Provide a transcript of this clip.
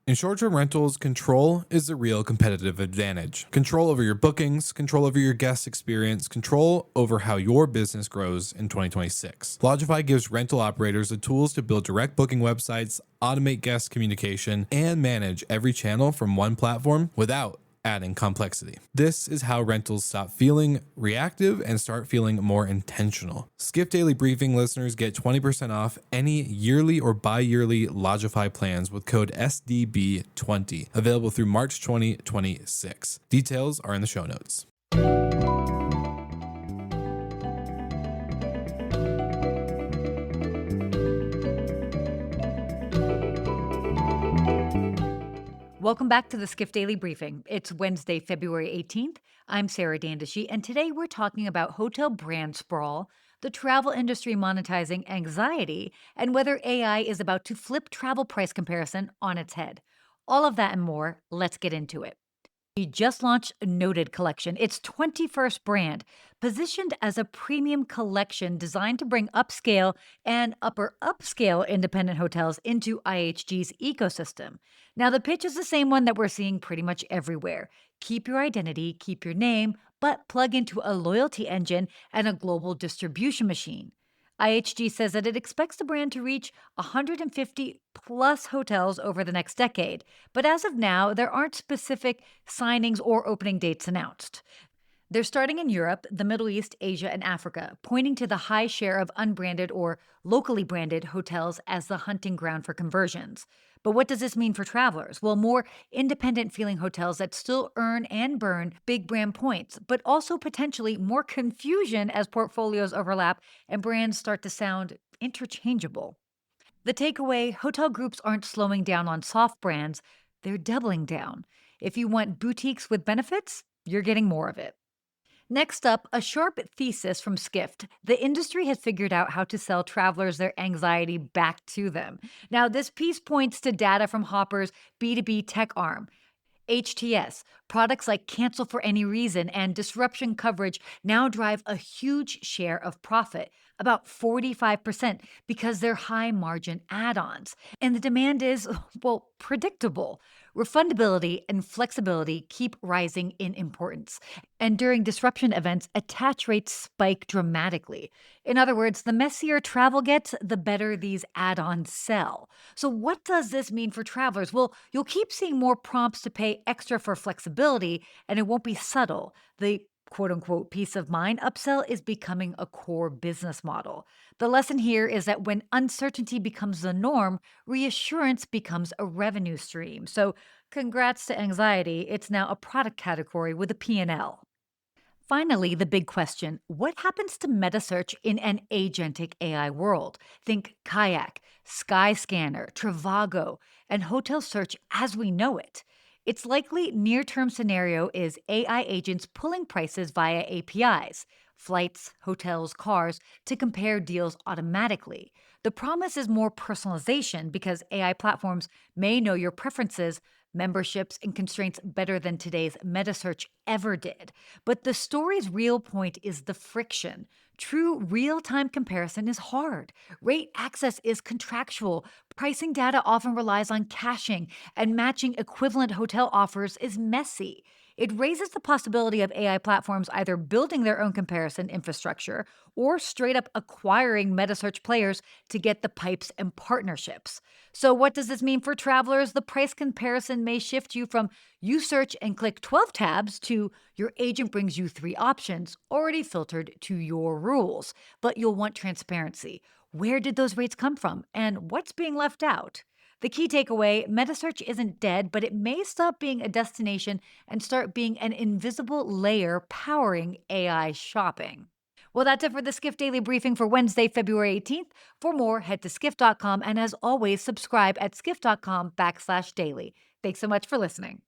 In short-term rentals, control is the real competitive advantage. Control over your bookings, control over your guest experience, control over how your business grows in 2026. Lodgify gives rental operators the tools to build direct booking websites, automate guest communication, and manage every channel from one platform without adding complexity. This is how rentals stop feeling reactive and start feeling more intentional. Skift Daily Briefing listeners get 20% off any yearly or bi-yearly Lodgify plans with code SDB20, available through March 2026. Details are in the show notes. Welcome back to the Skift Daily Briefing. It's Wednesday, February 18th. I'm Sarah Dandashi, and today we're talking about hotel brand sprawl, the travel industry monetizing anxiety, and whether AI is about to flip travel price comparison on its head. All of that and more. Let's get into it. We just launched Noted Collection, its 21st brand, positioned as a premium collection designed to bring upscale and upper upscale independent hotels into IHG's ecosystem. Now, the pitch is the same one that we're seeing pretty much everywhere. Keep your identity, keep your name, but plug into a loyalty engine and a global distribution machine. IHG says that it expects the brand to reach 150 plus hotels over the next decade. But as of now, there aren't specific signings or opening dates announced. They're starting in Europe, the Middle East, Asia, and Africa, pointing to the high share of unbranded or locally branded hotels as the hunting ground for conversions. But what does this mean for travelers? Well, more independent feeling hotels that still earn and burn big brand points, but also potentially more confusion as portfolios overlap and brands start to sound interchangeable. The takeaway: hotel groups aren't slowing down on soft brands, they're doubling down. If you want boutiques with benefits, you're getting more of it. Next up, a sharp thesis from Skift. The industry has figured out how to sell travelers their anxiety back to them. Now, this piece points to data from Hopper's B2B tech arm. HTS, products like cancel for any reason and disruption coverage now drive a huge share of profit, about 45%, because they're high margin add ons. And the demand is, well, predictable. Refundability and flexibility keep rising in importance. And during disruption events, attach rates spike dramatically. In other words, the messier travel gets, the better these add ons sell. So, what does this mean for travelers? Well, you'll keep seeing more prompts to pay extra for flexibility, and it won't be subtle. The quote unquote peace of mind upsell is becoming a core business model. The lesson here is that when uncertainty becomes the norm, reassurance becomes a revenue stream. So, congrats to anxiety, it's now a product category with a P&L. Finally, the big question: what happens to Metasearch in an agentic AI world? Think Kayak, Skyscanner, Trivago, and hotel search as we know it. Its likely near term scenario is AI agents pulling prices via APIs, flights, hotels, cars, to compare deals automatically. The promise is more personalization because AI platforms may know your preferences, memberships, and constraints better than today's Metasearch ever did. But the story's real point is the friction. True real time comparison is hard. Rate access is contractual. Pricing data often relies on caching, and matching equivalent hotel offers is messy. It raises the possibility of AI platforms either building their own comparison infrastructure or straight up acquiring Metasearch players to get the pipes and partnerships. So, what does this mean for travelers? The price comparison may shift you from you search and click 12 tabs to your agent brings you 3 options, already filtered to your rules. But you'll want transparency. Where did those rates come from? And what's being left out? The key takeaway: Metasearch isn't dead, but it may stop being a destination and start being an invisible layer powering AI shopping. Well, that's it for the Skift Daily Briefing for Wednesday, February 18th. For more, head to skift.com, and as always, subscribe at skift.com/daily. Thanks so much for listening.